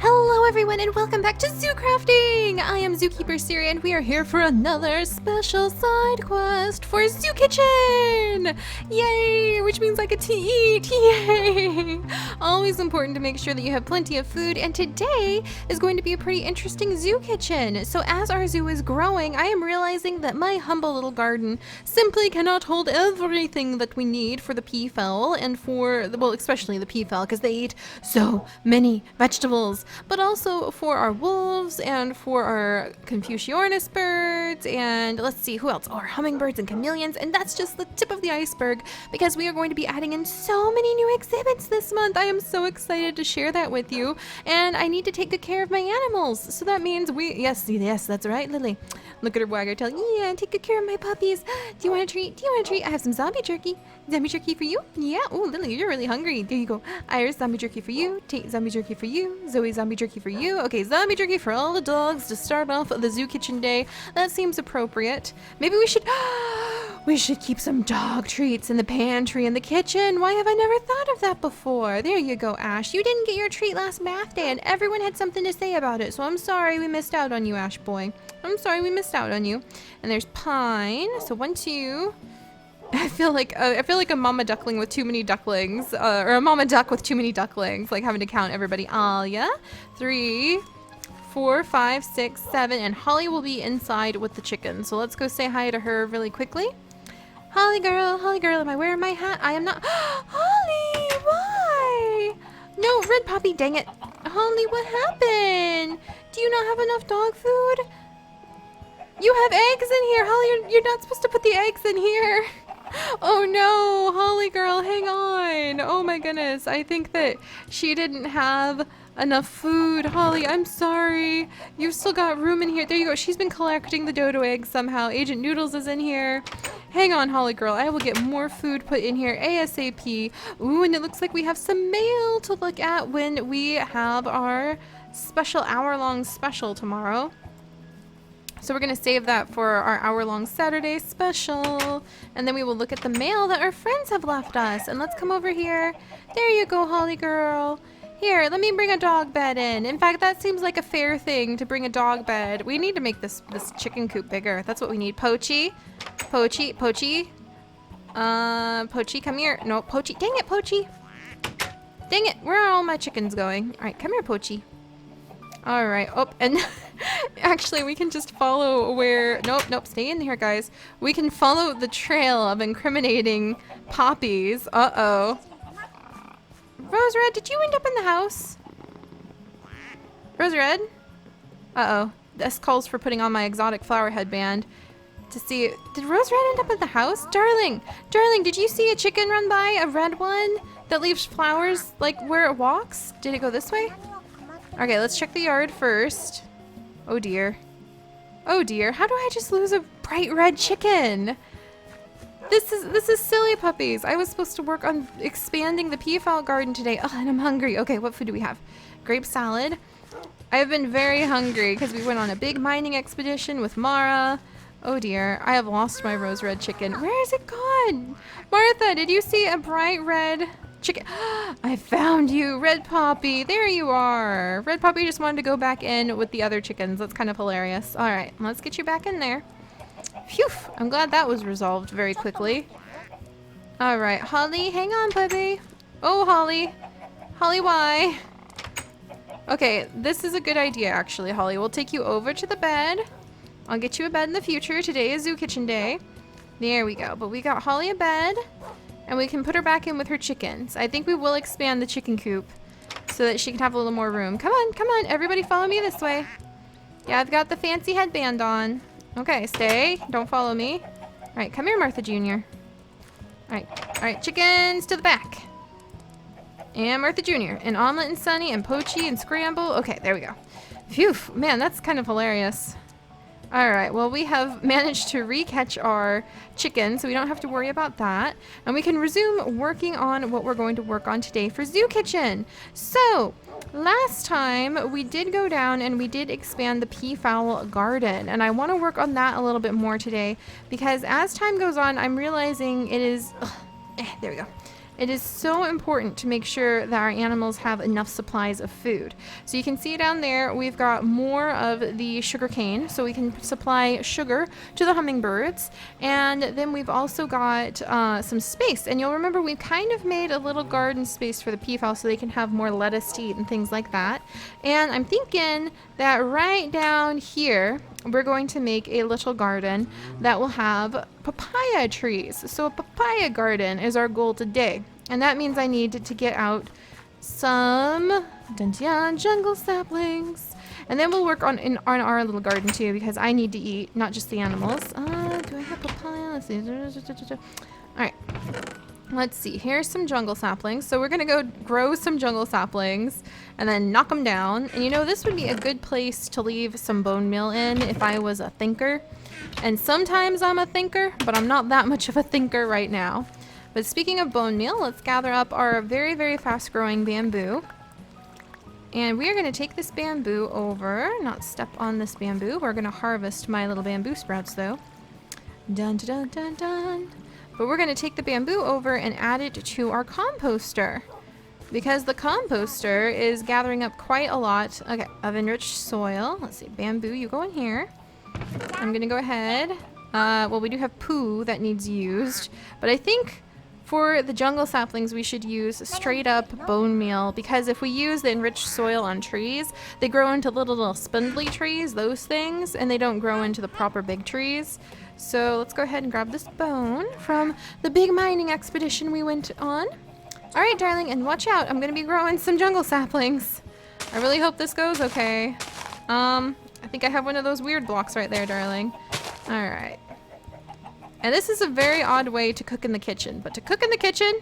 Hello everyone and welcome back to Zoo Crafting! I am Zookeeper Seri and we are here for another special side quest for Zoo Kitchen! Yay! Which means I get to eat! Yay! Always important to make sure that you have plenty of food, and today is going to be a pretty interesting zoo kitchen. So as our zoo is growing, I am realizing that my humble little garden simply cannot hold everything that we need for the peafowl and for, well, especially the peafowl because they eat so many vegetables, but also for our wolves and for our Confuciornis birds, and let's see who else, our hummingbirds and chameleons. And that's just the tip of the iceberg because we are going to be adding in so many new exhibits this month. I am so excited to share that with you, and I need to take good care of my animals, so that means yes, that's right, Lily. Look at her wag her tail. Yeah, take good care of my puppies. Do you want a treat? Do you want a treat? I have some zombie jerky. Zombie jerky for you? Yeah. Oh, Lily, you're really hungry. There you go. Iris, zombie jerky for you. Tate, zombie jerky for you. Zoe, zombie jerky for you. Okay, zombie jerky for all the dogs to start off the zoo kitchen day. That seems appropriate. Maybe we should keep some dog treats in the pantry in the kitchen. Why have I never thought of that before? There you go, Ash. You didn't get your treat last math day and everyone had something to say about it. So I'm sorry we missed out on you, Ash boy. I'm sorry we missed out on you. And there's Pine. So 1, 2. I feel like a mama duckling with too many ducklings, or a mama duck with too many ducklings, like having to count everybody. Alia, 3, 4, 5, 6, 7, and Holly will be inside with the chicken. So let's go say hi to her really quickly. Holly girl, am I wearing my hat? I am not. Holly, why? No, Red Poppy, dang it. Holly, what happened? Do you not have enough dog food? You have eggs in here, Holly. You're not supposed to put the eggs in here. Oh no, Holly girl, hang on. Oh my goodness, I think that she didn't have enough food. Holly, I'm sorry. You've still got room in here. There you go. She's been collecting the dodo eggs somehow. Agent Noodles is in here. Hang on, Holly girl. I will get more food put in here ASAP. Ooh, and it looks like we have some mail to look at when we have our special hour-long special tomorrow. So we're going to save that for our hour-long Saturday special. And then we will look at the mail that our friends have left us. And let's come over here. There you go, Holly girl. Here, let me bring a dog bed in. In fact, that seems like a fair thing to bring a dog bed. We need to make this chicken coop bigger. That's what we need. Poachy. Poachy. Poachy, come here. No, Poachy. Dang it, Poachy. Dang it. Where are all my chickens going? All right, come here, Poachy. All right. Oh, and actually, we can just follow where... Nope, stay in here, guys. We can follow the trail of incriminating poppies. Uh-oh. Rose Red, did you end up in the house? Rose Red? Uh-oh. This calls for putting on my exotic flower headband to see... Did Rose Red end up in the house? Darling, did you see a chicken run by? A red one that leaves flowers, like, where it walks? Did it go this way? Okay, let's check the yard first. Oh dear. Oh dear. How do I just lose a bright red chicken? This is silly puppies. I was supposed to work on expanding the peafowl garden today. Oh, and I'm hungry. Okay, what food do we have? Grape salad. I have been very hungry because we went on a big mining expedition with Mara. Oh dear. I have lost my rose red chicken. Where is it gone? Martha, did you see a bright red chicken? I found you, Red Poppy. There you are. Red Poppy just wanted to go back in with the other chickens. That's kind of hilarious. All right, let's get you back in there. Phew, I'm glad that was resolved very quickly. All right, Holly, hang on, puppy. Oh, Holly. Holly, why? Okay, this is a good idea, actually, Holly. We'll take you over to the bed. I'll get you a bed in the future. Today is Zoo Kitchen Day. There we go. But we got Holly a bed. And we can put her back in with her chickens. I think we will expand the chicken coop so that she can have a little more room. Come on, everybody follow me this way. Yeah, I've got the fancy headband on. Okay, stay. Don't follow me. All right, come here, Martha Jr. All right, chickens to the back. And Martha Jr. And Omelet and Sunny and Poachy and Scramble. Okay, there we go. Phew, man, that's kind of hilarious. All right, well, we have managed to re-catch our chicken, so we don't have to worry about that. And we can resume working on what we're going to work on today for Zoo Kitchen. So, last time we did go down and we did expand the peafowl garden. And I want to work on that a little bit more today because as time goes on, I'm realizing it is... there we go. It is so important to make sure that our animals have enough supplies of food. So you can see down there, we've got more of the sugar cane, so we can supply sugar to the hummingbirds. And then we've also got some space. And you'll remember we kind of made a little garden space for the peafowl so they can have more lettuce to eat and things like that. And I'm thinking that right down here, we're going to make a little garden that will have papaya trees. So a papaya garden is our goal today. And that means I need to get out some jungle saplings. And then we'll work on our little garden too, because I need to eat, not just the animals. Do I have papaya? Let's see. Alright. Let's see. Here's some jungle saplings. So we're going to go grow some jungle saplings and then knock them down. And you know, this would be a good place to leave some bone meal in if I was a thinker. And sometimes I'm a thinker, but I'm not that much of a thinker right now. But speaking of bone meal, let's gather up our very, very fast growing bamboo. And we are going to take this bamboo over, not step on this bamboo. We're going to harvest my little bamboo sprouts though. Dun, dun, dun, dun, dun. But we're going to take the bamboo over and add it to our composter, because the composter is gathering up quite a lot of enriched soil. Let's see, bamboo, you go in here. I'm going to go ahead. Well, we do have poo that needs used, but I think for the jungle saplings we should use straight up bone meal, because if we use the enriched soil on trees, they grow into little spindly trees, those things, and they don't grow into the proper big trees. So let's go ahead and grab this bone from the big mining expedition we went on. All right, darling, and watch out. I'm going to be growing some jungle saplings. I really hope this goes okay. I think I have one of those weird blocks right there, darling. All right. And this is a very odd way to cook in the kitchen. But to cook in the kitchen,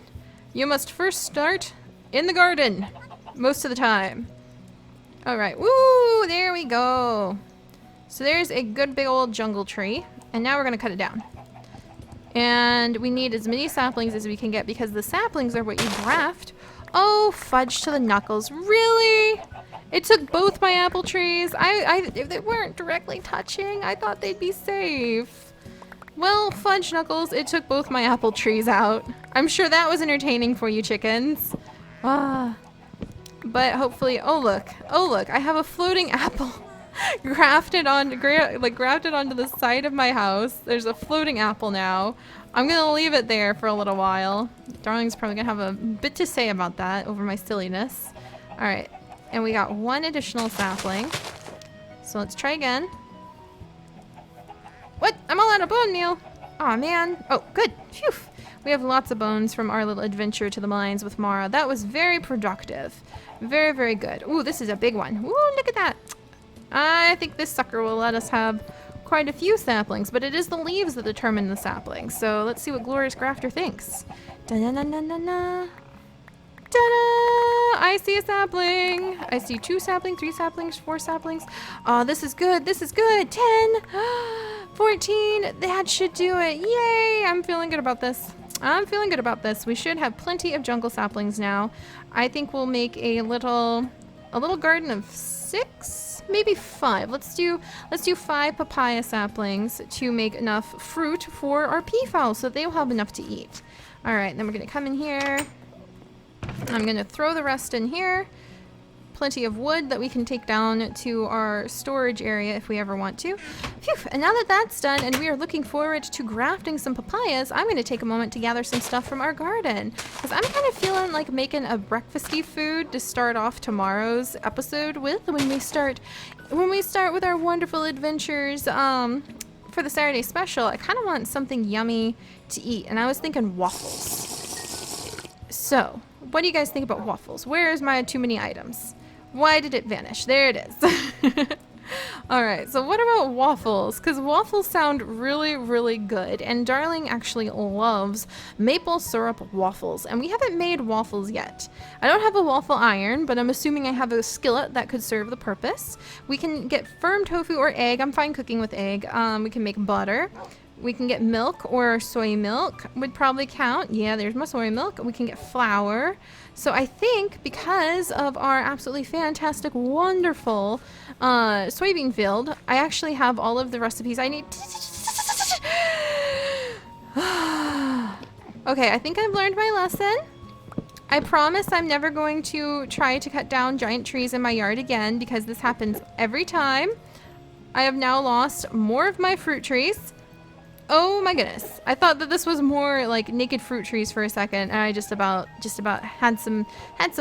you must first start in the garden most of the time. All right. Woo! There we go. So there's a good big old jungle tree. And now we're going to cut it down. And we need as many saplings as we can get, because the saplings are what you graft. Oh, fudge to the knuckles. Really? It took both my apple trees. If they weren't directly touching, I thought they'd be safe. Well, fudge knuckles, it took both my apple trees out. I'm sure that was entertaining for you chickens. But hopefully, oh look, I have a floating apple. grafted onto the side of my house. There's a floating apple now. I'm gonna leave it there for a little while. Darling's probably gonna have a bit to say about that over my silliness. All right, and we got one additional sapling. So let's try again. What? I'm all out of bone meal. Aw, man. Oh, good. Phew. We have lots of bones from our little adventure to the mines with Mara. That was very productive. Very, very good. Ooh, this is a big one. Ooh, look at that. I think this sucker will let us have quite a few saplings, but it is the leaves that determine the saplings. So let's see what Glorious Grafter thinks. Da-na-na-na-na-na. Ta-da! I see a sapling. I see 2 saplings, 3 saplings, 4 saplings. Oh, this is good. This is good. 10, 14. That should do it. Yay! I'm feeling good about this. I'm feeling good about this. We should have plenty of jungle saplings now. I think we'll make a little garden of 6, maybe 5. Let's do 5 papaya saplings to make enough fruit for our peafowl, so they will have enough to eat. All right, then we're gonna come in here. I'm going to throw the rest in here. Plenty of wood that we can take down to our storage area if we ever want to. Phew. And now that that's done and we are looking forward to grafting some papayas, I'm going to take a moment to gather some stuff from our garden, because I'm kind of feeling like making a breakfasty food to start off tomorrow's episode with, when we start with our wonderful adventures for the Saturday special. I kind of want something yummy to eat, and I was thinking waffles. So, what do you guys think about waffles? Where is my too many items? Why did it vanish? There it is. Alright, so what about waffles? Because waffles sound really, really good. And Darling actually loves maple syrup waffles. And we haven't made waffles yet. I don't have a waffle iron, but I'm assuming I have a skillet that could serve the purpose. We can get firm tofu or egg. I'm fine cooking with egg. We can make butter. We can get milk, or soy milk would probably count. Yeah, there's my soy milk. We can get flour. So I think because of our absolutely fantastic, wonderful soybean field, I actually have all of the recipes I need. Okay, I think I've learned my lesson. I promise I'm never going to try to cut down giant trees in my yard again because this happens every time. I have now lost more of my fruit trees. Oh my goodness. I thought that this was more like naked fruit trees for a second, and I just about had some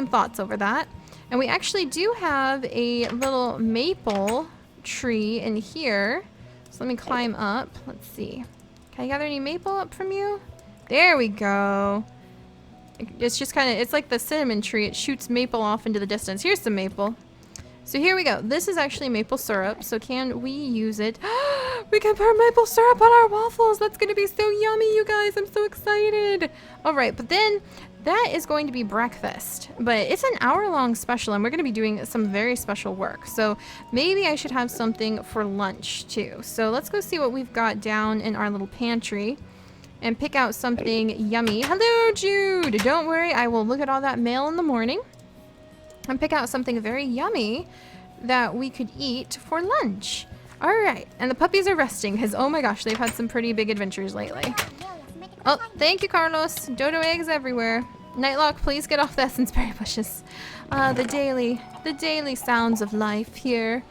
thoughts over that. And we actually do have a little maple tree in here. So let me climb up. Let's see. Can I gather any maple up from you? There we go. It's just kind of, it's like the cinnamon tree. It shoots maple off into the distance. Here's some maple. So here we go. This is actually maple syrup. So can we use it? We can pour maple syrup on our waffles. That's going to be so yummy, you guys. I'm so excited. All right, but then that is going to be breakfast. But it's an hour-long special, and we're going to be doing some very special work. So maybe I should have something for lunch, too. So let's go see what we've got down in our little pantry and pick out something yummy. Hello, Jude. Don't worry. I will look at all that mail in the morning and pick out something very yummy that we could eat for lunch. All right, and the puppies are resting because, oh my gosh, they've had some pretty big adventures lately. Oh, thank you, Carlos. Dodo eggs everywhere. Nightlock, please get off the essence berry bushes. The daily sounds of life here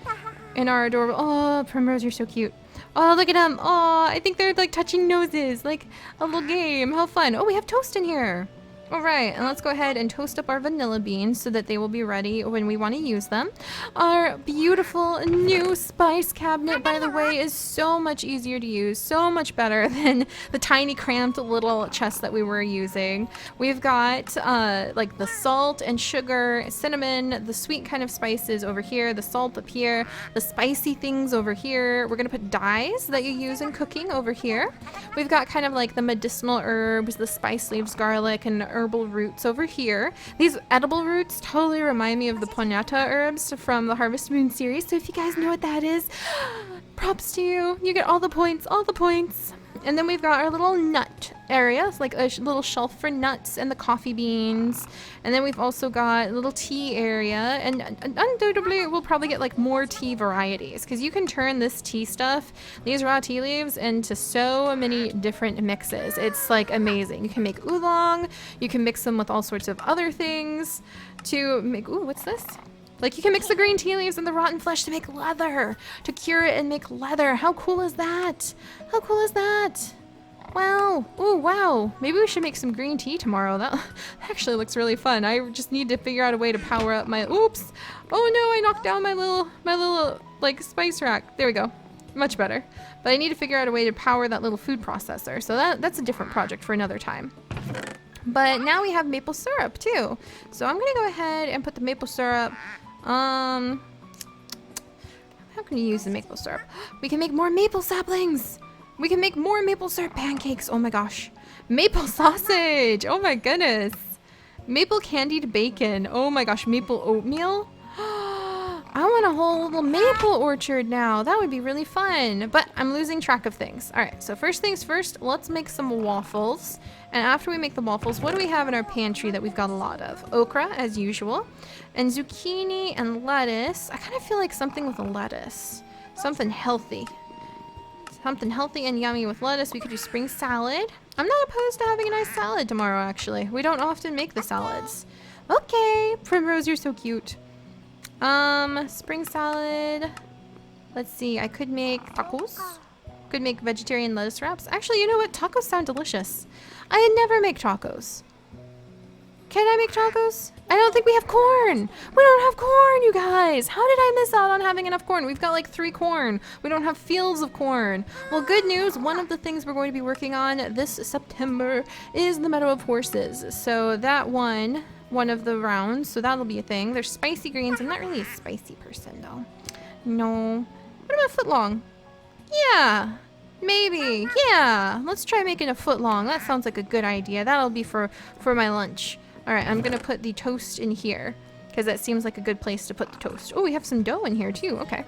in our adorable, oh, Primrose, you're so cute. Oh, look at them. Oh, I think they're like touching noses, like a little game. How fun. Oh, we have toast in here. All right, and let's go ahead and toast up our vanilla beans so that they will be ready when we want to use them. Our beautiful new spice cabinet, by the way, is so much easier to use, so much better than the tiny cramped little chest that we were using. We've got like the salt and sugar, cinnamon, the sweet kind of spices over here, the salt up here, the spicy things over here. We're gonna put dyes that you use in cooking over here. We've got kind of like the medicinal herbs, the spice leaves, garlic, and herbal roots over here. These edible roots totally remind me of the Ponata herbs from the Harvest Moon series. So if you guys know what that is, props to you. You get all the points, all the points. And then we've got our little nut area. It's like a little shelf for nuts and the coffee beans. And then we've also got a little tea area. And undoubtedly, we'll probably get like more tea varieties because you can turn this tea stuff, these raw tea leaves, into so many different mixes. It's like amazing. You can make oolong. You can mix them with all sorts of other things to make, ooh, what's this? Like you can mix the green tea leaves and the rotten flesh to make leather, to cure it and make leather. How cool is that? How cool is that? Wow. Ooh, wow. Maybe we should make some green tea tomorrow. That actually looks really fun. I just need to figure out a way to power up my, oops. Oh no, I knocked down my little like spice rack. There we go. Much better. But I need to figure out a way to power that little food processor. So that's a different project for another time. But now we have maple syrup too. So I'm gonna go ahead and put the maple syrup. How can you use the maple syrup? We can make more maple saplings. We can make more maple syrup pancakes. Oh my gosh. Maple sausage. Oh my goodness. Maple candied bacon. Oh my gosh. Maple oatmeal. I want a whole little maple orchard now. That would be really fun. But I'm losing track of things. All right. So first things first, let's make some waffles. And after we make the waffles, what do we have in our pantry that we've got a lot of? Okra, as usual. And zucchini and lettuce. I kind of feel like something with a lettuce. Something healthy. Something healthy and yummy with lettuce. We could do spring salad. I'm not opposed to having a nice salad tomorrow, actually. We don't often make the salads. Okay. Primrose, you're so cute. Spring salad. Let's see. I could make tacos. Could make vegetarian lettuce wraps. Actually, you know what? Tacos sound delicious. I never make tacos. Can I make tacos? I don't think we have corn. We don't have corn, you guys. How did I miss out on having enough corn? We've got like 3 corn. We don't have fields of corn. Well, good news. One of the things we're going to be working on this September is the Meadow of Horses. So that one of the rounds. So that'll be a thing. There's spicy greens. I'm not really a spicy person though. No. What about footlong? Yeah. Maybe. Yeah. Let's try making a footlong. That sounds like a good idea. That'll be for my lunch. All right, I'm gonna put the toast in here because that seems like a good place to put the toast. Oh, we have some dough in here too. Okay.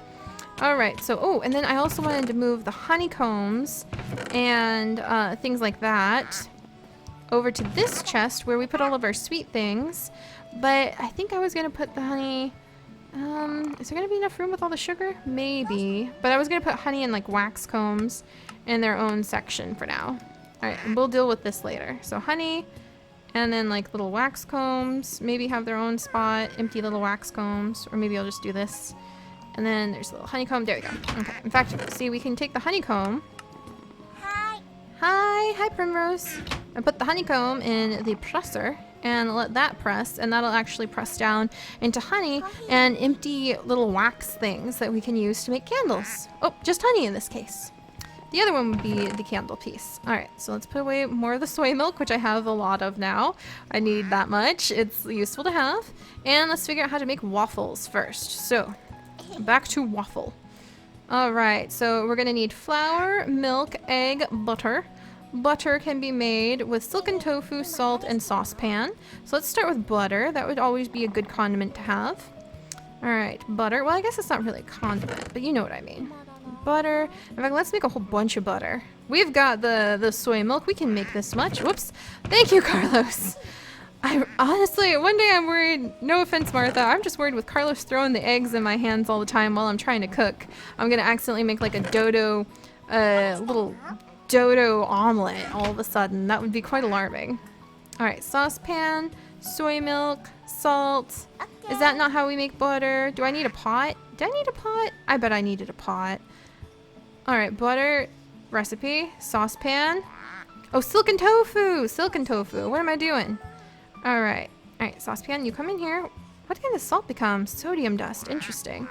All right. So, oh, and then I also wanted to move the honeycombs and things like that over to this chest where we put all of our sweet things. But I think I was gonna put the honey. Is there gonna be enough room with all the sugar? Maybe. But I was gonna put honey and like wax combs in their own section for now. All right, and we'll deal with this later. So honey. And then like little wax combs, maybe have their own spot, empty little wax combs, or maybe I'll just do this. And then there's a little honeycomb. There we go. Okay. In fact, see, we can take the honeycomb. Hi. Hi, Primrose. And put the honeycomb in the presser and let that press, and that'll actually press down into honey and empty little wax things that we can use to make candles. Oh, just honey in this case. The other one would be the candle piece. All right, so let's put away more of the soy milk, which I have a lot of now. I need that much. It's useful to have. And let's figure out how to make waffles first. So back to waffle. All right, so we're gonna need flour, milk, egg, butter. Butter can be made with silken tofu, salt, and saucepan. So let's start with butter. That would always be a good condiment to have. All right, butter. Well, I guess it's not really a condiment, but you know what I mean. Butter. In fact, let's make a whole bunch of butter. We've got the soy milk. We can make this much. Whoops. Thank you, Carlos. I honestly, one day I'm worried, no offense, Martha, I'm just worried with Carlos throwing the eggs in my hands all the time while I'm trying to cook. I'm gonna accidentally make like a little dodo omelet all of a sudden. That would be quite alarming. All right, saucepan, soy milk, salt. Okay. Is that not how we make butter? Do I need a pot? Do I need a pot? I bet I needed a pot. All right, butter, recipe, saucepan. Oh, silken tofu, silken tofu. What am I doing? All right, saucepan, you come in here. What can the salt become? Sodium dust, interesting.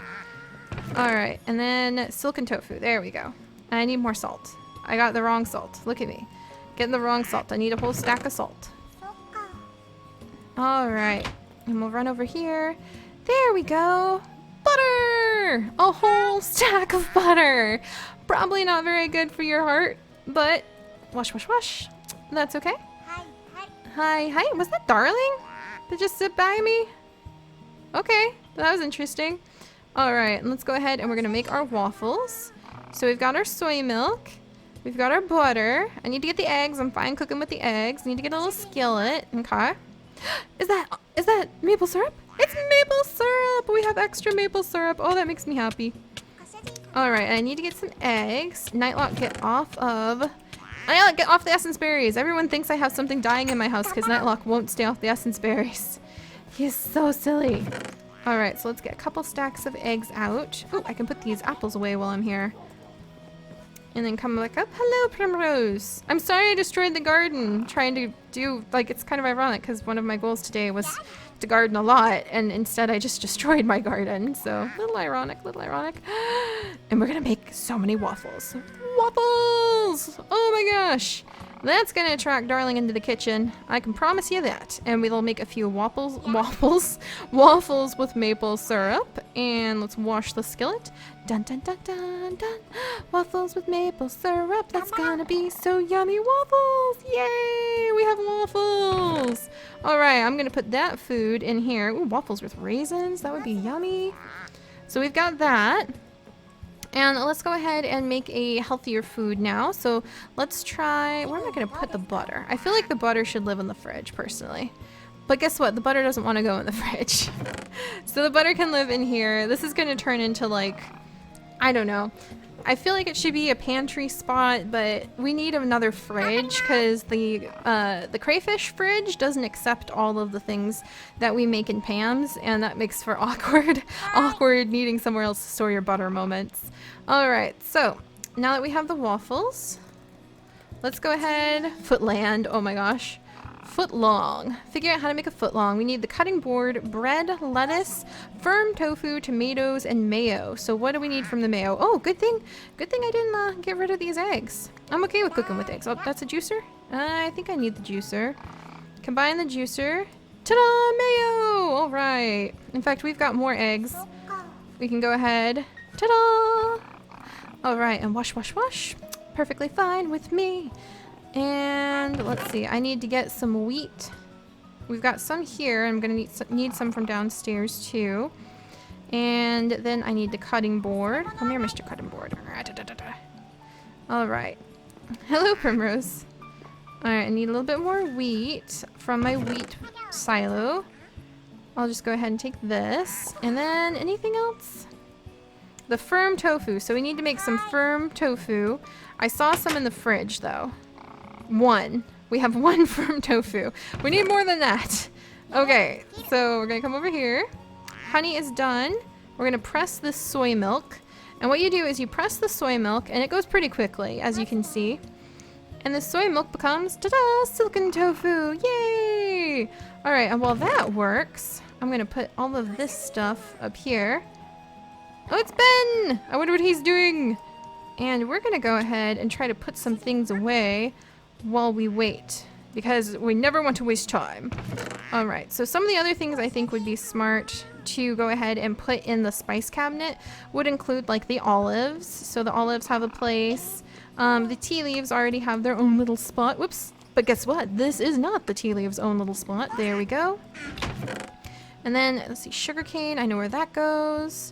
All right, and then silken tofu, there we go. And I need more salt. I got the wrong salt, look at me. Getting the wrong salt, I need a whole stack of salt. All right, and we'll run over here. There we go, butter! A whole stack of butter. Probably not very good for your heart, but wash, wash, wash. That's okay. Hi. Was that Darling that just sit by me? Okay, that was interesting. All right, let's go ahead and we're gonna make our waffles. So we've got our soy milk. We've got our butter. I need to get the eggs. I'm fine cooking with the eggs. Need to get a little skillet. Okay. Is that maple syrup? It's maple syrup. We have extra maple syrup. Oh, that makes me happy. All right, I need to get some eggs. Nightlock, get off the essence berries. Everyone thinks I have something dying in my house because Nightlock won't stay off the essence berries. He is so silly. All right, so let's get a couple stacks of eggs out. Oh, I can put these apples away while I'm here. And then come back up. Hello, Primrose. I'm sorry I destroyed the garden. Trying to do, like, it's kind of ironic because one of my goals today was to garden a lot, and instead I just destroyed my garden. So, little ironic. And we're gonna make so many waffles. Waffles! Oh my gosh. That's gonna attract Darling into the kitchen. I can promise you that. And we'll make a few waffles with maple syrup. And let's wash the skillet. Dun dun dun dun dun. Waffles with maple syrup. That's gonna be so yummy. Waffles! Yay! We have waffles! Alright, I'm gonna put that food in here. Ooh, waffles with raisins. That would be yummy. So we've got that. And let's go ahead and make a healthier food now. So let's try, where am I gonna put the butter? I feel like the butter should live in the fridge personally. But guess what? The butter doesn't want to go in the fridge. So the butter can live in here. This is gonna turn into like, I don't know. I feel like it should be a pantry spot, but we need another fridge because the crayfish fridge doesn't accept all of the things that we make in Pam's, and that makes for awkward needing somewhere else to store your butter moments. All right, so now that we have the waffles, let's go ahead. Footland, oh my gosh. Footlong. Figure out how to make a footlong. We need the cutting board, bread, lettuce, firm tofu, tomatoes, and mayo. So what do we need from the mayo? Oh, good thing I didn't get rid of these eggs. I'm okay with cooking with eggs. Oh, that's a juicer? I think I need the juicer. Combine the juicer. Ta-da! Mayo! All right. In fact, we've got more eggs. We can go ahead. Ta-da! All right, and wash, wash, wash. Perfectly fine with me. And let's see, I need to get some wheat. We've got some here. I'm gonna need some from downstairs too. And then I need the cutting board. Come here, Mr. Cutting Board. All right. Hello, Primrose. All right, I need a little bit more wheat from my wheat silo. I'll just go ahead and take this. And then anything else? The firm tofu. So we need to make some firm tofu. I saw some in the fridge though. One. We have 1 firm tofu. We need more than that. Okay, so we're gonna come over here. Honey is done. We're gonna press this soy milk. And what you do is you press the soy milk, and it goes pretty quickly, as you can see. And the soy milk becomes, ta-da, silken tofu. Yay! All right, and while that works, I'm gonna put all of this stuff up here. Oh, it's Ben! I wonder what he's doing. And we're gonna go ahead and try to put some things away while we wait, because we never want to waste time. All right, so some of the other things I think would be smart to go ahead and put in the spice cabinet would include like the olives. So the olives have a place. The tea leaves already have their own little spot. Whoops. But guess what? This is not the tea leaves' own little spot. There we go. And then, let's see, sugarcane. I know where that goes.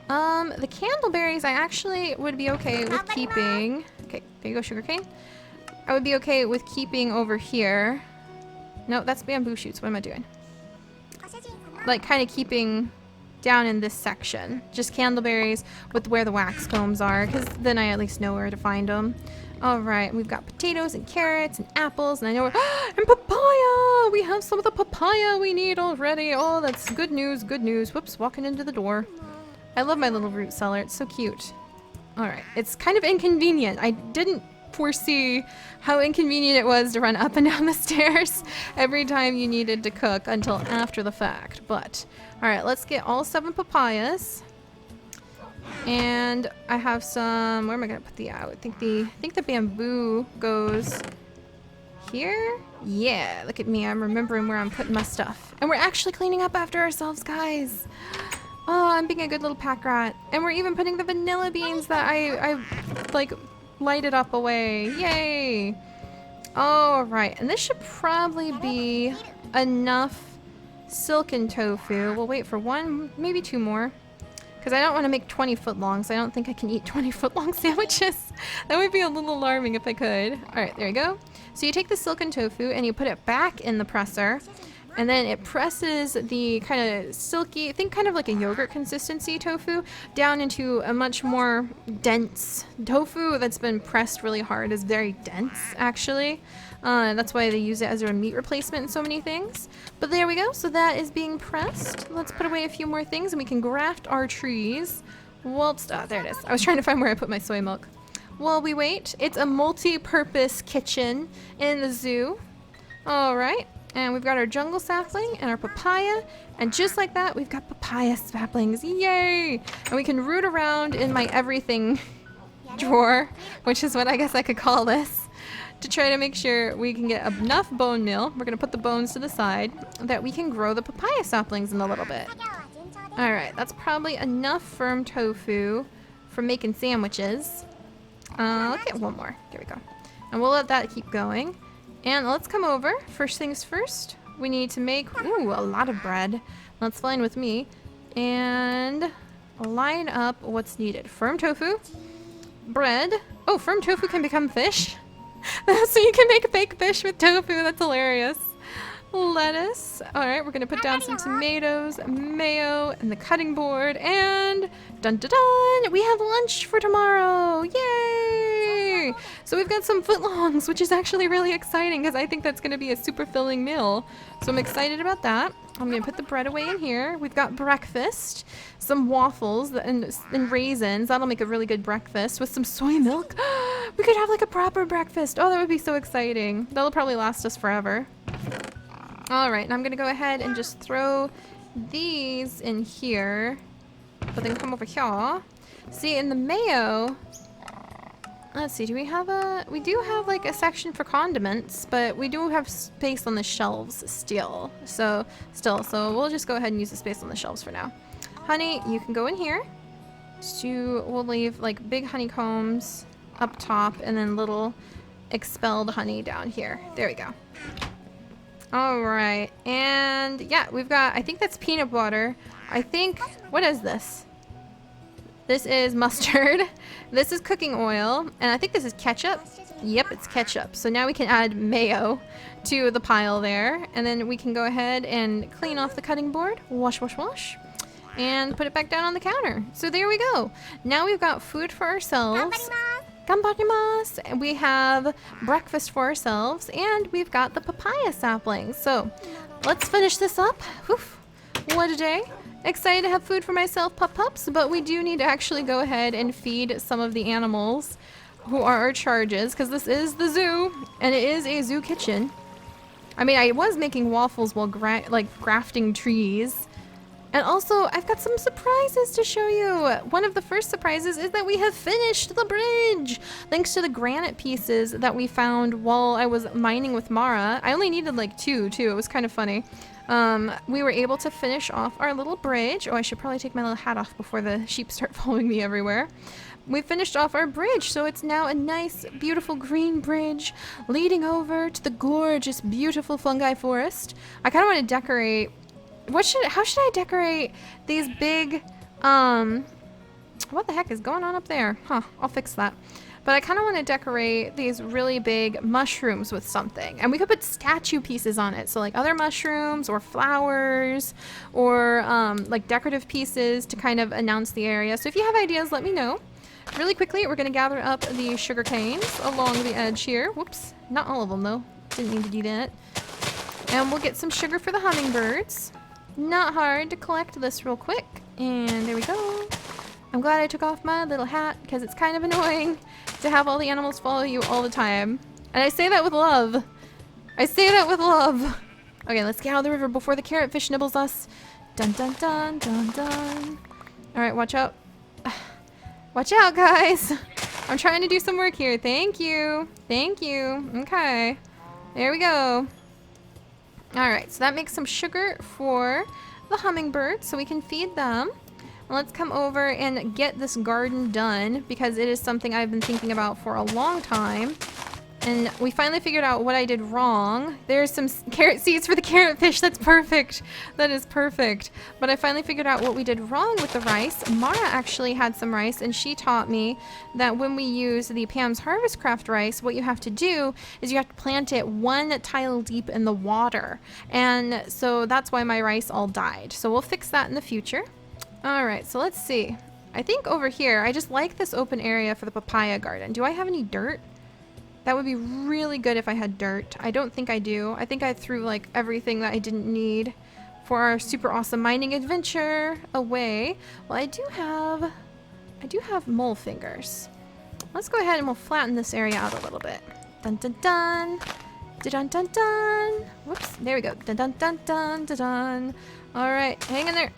The candleberries I actually would be okay with keeping. Okay, there you go, sugarcane. I would be okay with keeping over here. No, that's bamboo shoots. What am I doing? Like kind of keeping down in this section. Just candleberries with where the wax combs are, because then I at least know where to find them. All right, we've got potatoes and carrots and apples, and I know where, and papaya! We have some of the papaya we need already. Oh, that's good news, good news. Whoops, walking into the door. I love my little root cellar. It's so cute. All right, it's kind of inconvenient. I didn't foresee how inconvenient it was to run up and down the stairs every time you needed to cook until after the fact. But all right, let's get all 7 papayas. And I have some, where am I gonna put the I think the bamboo goes here. Yeah, look at me, I'm remembering where I'm putting my stuff. And we're actually cleaning up after ourselves, guys. Oh, I'm being a good little pack rat. And we're even putting the vanilla beans that I like lighted up away. Yay! All right, and this should probably be enough silken tofu. We'll wait for 1, maybe 2 more, because I don't want to make 20-foot-longs. I don't think I can eat 20-foot-long sandwiches. That would be a little alarming if I could. All right, there you go. So you take the silken tofu and you put it back in the presser, and then it presses the kind of silky, think kind of like a yogurt consistency tofu, down into a much more dense tofu that's been pressed really hard. Is very dense, actually. That's why they use it as a meat replacement in so many things. But there we go. So that is being pressed. Let's put away a few more things and we can graft our trees. Whilst, there it is. I was trying to find where I put my soy milk. While we wait, it's a multi-purpose kitchen in the zoo. All right. And we've got our jungle sapling and our papaya. And just like that, we've got papaya saplings. Yay! And we can root around in my everything drawer, which is what I guess I could call this, to try to make sure we can get enough bone meal. We're going to put the bones to the side that we can grow the papaya saplings in a little bit. All right, that's probably enough firm tofu for making sandwiches. Let's get 1 more. There we go. And we'll let that keep going. And let's come over. First things first, we need to make, ooh, a lot of bread. That's fine with me. And line up what's needed. Firm tofu, bread. Oh, firm tofu can become fish. So you can make baked fish with tofu. That's hilarious. Lettuce. All right, we're gonna put down some tomatoes, mayo, and the cutting board, and dun dun dun! We have lunch for tomorrow! Yay! So we've got some footlongs, which is actually really exciting because I think that's gonna be a super filling meal. So I'm excited about that. I'm gonna put the bread away in here. We've got breakfast, some waffles and raisins. That'll make a really good breakfast with some soy milk. We could have like a proper breakfast. Oh, that would be so exciting. That'll probably last us forever. All right, and I'm gonna go ahead and just throw these in here, but then come over here. See, in the mayo, let's see, do we have we do have like a section for condiments, but we do have space on the shelves still. So we'll just go ahead and use the space on the shelves for now. Honey, you can go in here. So we'll leave like big honeycombs up top and then little expelled honey down here. There we go. All right, and yeah, we've got, I think that's peanut butter. I think, what is this? This is mustard. This is cooking oil, and I think this is ketchup. Yep, it's ketchup. So now we can add mayo to the pile there, and then we can go ahead and clean off the cutting board. Wash, wash, wash. And put it back down on the counter. So there we go. Now we've got food for ourselves. Ganbarimasu. And we have breakfast for ourselves, and we've got the papaya saplings. So let's finish this up. Whew. What a day. Excited to have food for myself, pups, but we do need to actually go ahead and feed some of the animals who are our charges, because this is the zoo, and it is a zoo kitchen. I mean, I was making waffles while grafting trees. And also, I've got some surprises to show you. One of the first surprises is that we have finished the bridge. Thanks to the granite pieces that we found while I was mining with Mara. I only needed like 2, too. It was kind of funny. We were able to finish off our little bridge. Oh, I should probably take my little hat off before the sheep start following me everywhere. We finished off our bridge, so it's now a nice, beautiful green bridge leading over to the gorgeous, beautiful fungi forest. I kind of want to decorate... How should I decorate these big, what the heck is going on up there? Huh, I'll fix that. But I kind of want to decorate these really big mushrooms with something. And we could put statue pieces on it. So like other mushrooms or flowers or like decorative pieces to kind of announce the area. So if you have ideas, let me know. Really quickly, we're going to gather up the sugar canes along the edge here. Whoops, not all of them though. Didn't need to do that. And we'll get some sugar for the hummingbirds. Not hard to collect this real quick. And there we go. I'm glad I took off my little hat because it's kind of annoying to have all the animals follow you all the time. And I say that with love. I say that with love. Okay, let's get out of the river before the carrot fish nibbles us. Dun dun dun dun dun. Alright, watch out. Watch out, guys. I'm trying to do some work here. Thank you. Thank you. Okay. There we go. Alright, so that makes some sugar for the hummingbirds so we can feed them. Let's come over and get this garden done because it is something I've been thinking about for a long time. And we finally figured out what I did wrong. There's some carrot seeds for the carrot fish. That's perfect. That is perfect. But I finally figured out what we did wrong with the rice. Mara actually had some rice and she taught me that when we use the Pam's Harvest Craft rice, what you have to do is you have to plant it 1 tile deep in the water. And so that's why my rice all died. So we'll fix that in the future. All right, so let's see. I think over here, I just like this open area for the papaya garden. Do I have any dirt? That would be really good if I had dirt. I don't think I do. I think I threw like everything that I didn't need for our super awesome mining adventure away. Well, I do have mole fingers. Let's go ahead and we'll flatten this area out a little bit. Dun dun dun. Dun dun dun. Whoops. There we go. Dun dun dun dun dun dun. All right, hang in there.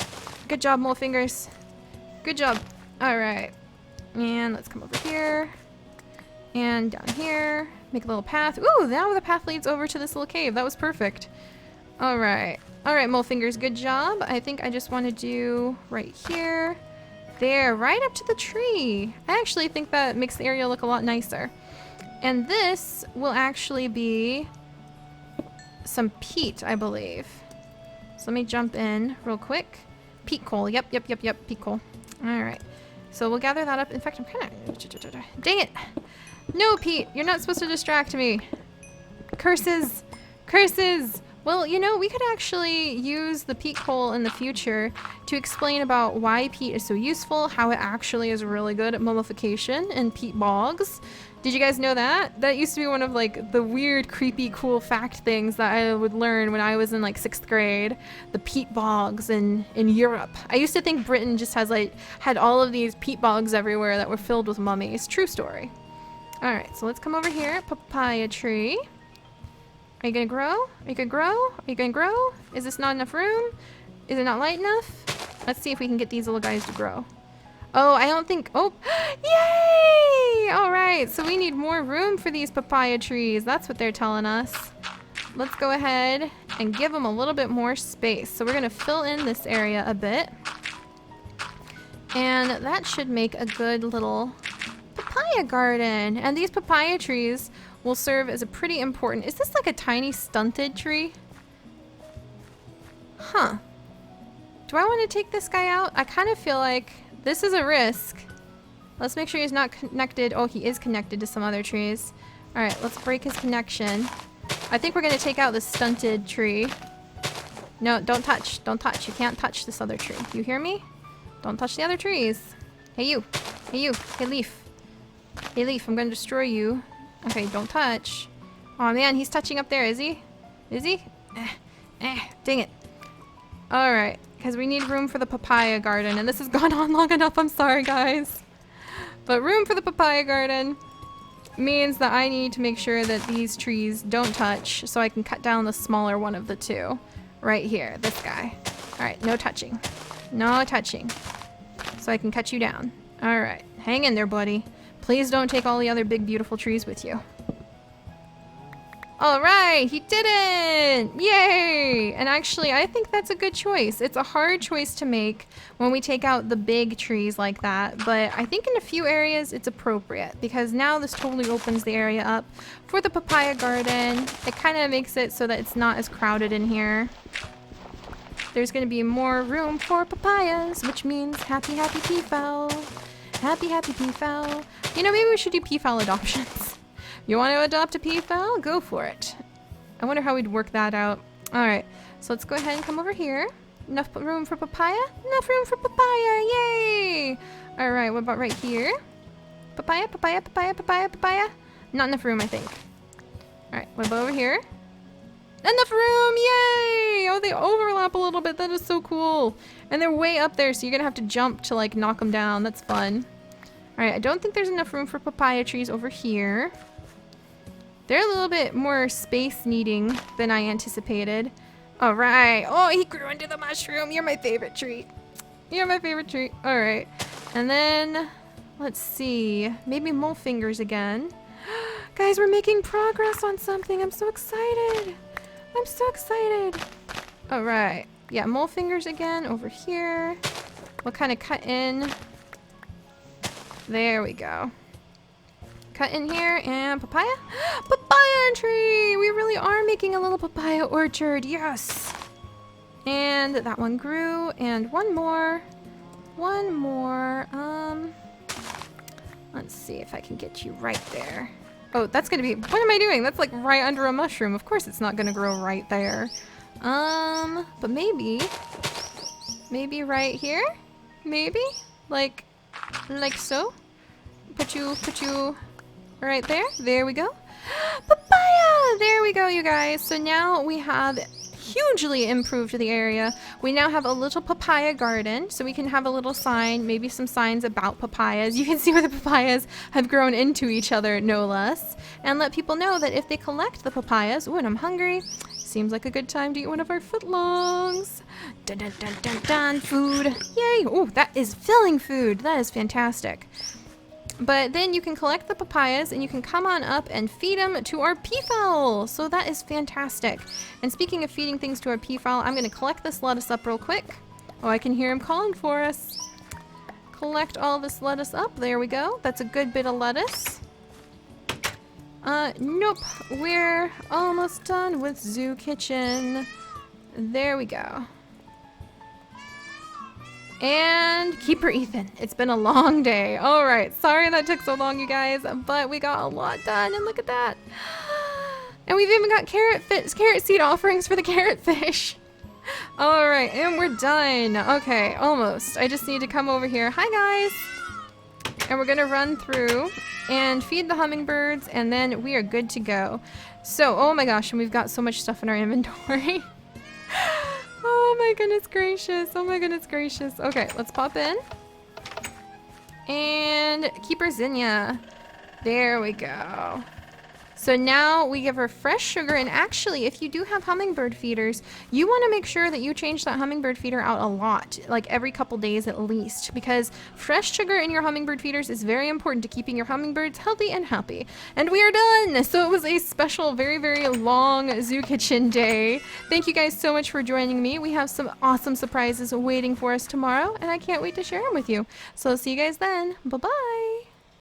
Good job, mole fingers. Good job. All right. And let's come over here. And down here, make a little path. Ooh, now the path leads over to this little cave. That was perfect. All right, mole fingers, good job. I think I just want to do right here, there, right up to the tree. I actually think that makes the area look a lot nicer. And this will actually be some peat, I believe. So let me jump in real quick. Peat coal, yep, peat coal. All right, so we'll gather that up. In fact, I'm kind of, dang it. No, Pete, you're not supposed to distract me. Curses. Curses. Well, you know, we could actually use the peat coal in the future to explain about why peat is so useful, how it actually is really good at mummification in peat bogs. Did you guys know that? That used to be one of like the weird, creepy, cool fact things that I would learn when I was in like 6th grade. The peat bogs in Europe. I used to think Britain just had all of these peat bogs everywhere that were filled with mummies. True story. All right, so let's come over here. Papaya tree. Are you gonna grow? Are you gonna grow? Are you gonna grow? Is this not enough room? Is it not light enough? Let's see if we can get these little guys to grow. Oh, I don't think, oh, yay! All right, so we need more room for these papaya trees. That's what they're telling us. Let's go ahead and give them a little bit more space. So we're gonna fill in this area a bit. And that should make a good little papaya garden. And these papaya trees will serve as a pretty important... Is this like a tiny stunted tree? Huh. Do I want to take this guy out? I kind of feel like this is a risk. Let's make sure he's not connected. Oh, he is connected to some other trees. All right, let's break his connection. I think we're going to take out this stunted tree. No, don't touch. Don't touch. You can't touch this other tree. You hear me? Don't touch the other trees. Hey, you. Hey, you. Hey, leaf. Hey, Leaf, I'm gonna destroy you. Okay, don't touch. Oh man, he's touching up there, is he? Is he? Dang it. Alright, because we need room for the papaya garden, and this has gone on long enough, I'm sorry guys. But room for the papaya garden means that I need to make sure that these trees don't touch, so I can cut down the smaller one of the two. Right here, this guy. Alright, no touching. No touching. So I can cut you down. Alright, hang in there, buddy. Please don't take all the other big, beautiful trees with you. Alright, he didn't! Yay! And actually, I think that's a good choice. It's a hard choice to make when we take out the big trees like that, but I think in a few areas it's appropriate because now this totally opens the area up for the papaya garden. It kind of makes it so that it's not as crowded in here. There's going to be more room for papayas, which means happy, happy peafowl. Happy, happy peafowl. You know, maybe we should do peafowl adoptions. You want to adopt a peafowl? Go for it. I wonder how we'd work that out. Alright, so let's go ahead and come over here. Enough room for papaya? Enough room for papaya! Yay! Alright, what about right here? Papaya, papaya, papaya, papaya, papaya? Not enough room, I think. Alright, what about over here? Enough room! Yay! Oh, they overlap a little bit. That is so cool. And they're way up there, so you're gonna have to jump to, like, knock them down. That's fun. Alright, I don't think there's enough room for papaya trees over here. They're a little bit more space needing than I anticipated. Alright. Oh, he grew into the mushroom. You're my favorite tree. You're my favorite tree. Alright. And then, let's see. Maybe mole fingers again. Guys, we're making progress on something. I'm so excited. I'm so excited. Alright. Yeah, mole fingers again over here. We'll kind of cut in. There we go. Cut in here and papaya. Papaya tree! We really are making a little papaya orchard. Yes! And that one grew. And one more. One more. Let's see if I can get you right there. Oh, that's gonna be... What am I doing? That's like right under a mushroom. Of course it's not gonna grow right there. But maybe... Maybe right here? Maybe? Like so? Put you right there. There we go. Papaya! There we go, you guys. So now we have hugely improved the area. We now have a little papaya garden, so we can have a little sign, maybe some signs about papayas. You can see where the papayas have grown into each other, no less. And let people know that if they collect the papayas, ooh, and I'm hungry, seems like a good time to eat one of our footlongs. Dun dun dun dun dun, food. Yay! Oh, that is filling food. That is fantastic. But then you can collect the papayas and you can come on up and feed them to our peafowl. So that is fantastic. And speaking of feeding things to our peafowl, I'm going to collect this lettuce up real quick. Oh, I can hear him calling for us. Collect all this lettuce up. There we go. That's a good bit of lettuce. Nope. We're almost done with Zoo Kitchen. There we go. And Keeper Ethan. It's been a long day. All right. Sorry that took so long, you guys, but we got a lot done, and look at that. And we've even got carrot seed offerings for the carrot fish. All right, and we're done. Okay, almost. I just need to come over here. Hi, guys. And we're gonna run through and feed the hummingbirds, and then we are good to go. So, oh my gosh, and we've got so much stuff in our inventory. Oh my goodness gracious. Oh my goodness gracious. Okay, let's pop in. And Keeper Zinnia. There we go. So now we give her fresh sugar, and actually if you do have hummingbird feeders, you want to make sure that you change that hummingbird feeder out a lot, like every couple days at least, because fresh sugar in your hummingbird feeders is very important to keeping your hummingbirds healthy and happy. And we are done! So it was a special, very, very long Zoo Kitchen day. Thank you guys so much for joining me. We have some awesome surprises waiting for us tomorrow, and I can't wait to share them with you. So see you guys then. Bye-bye!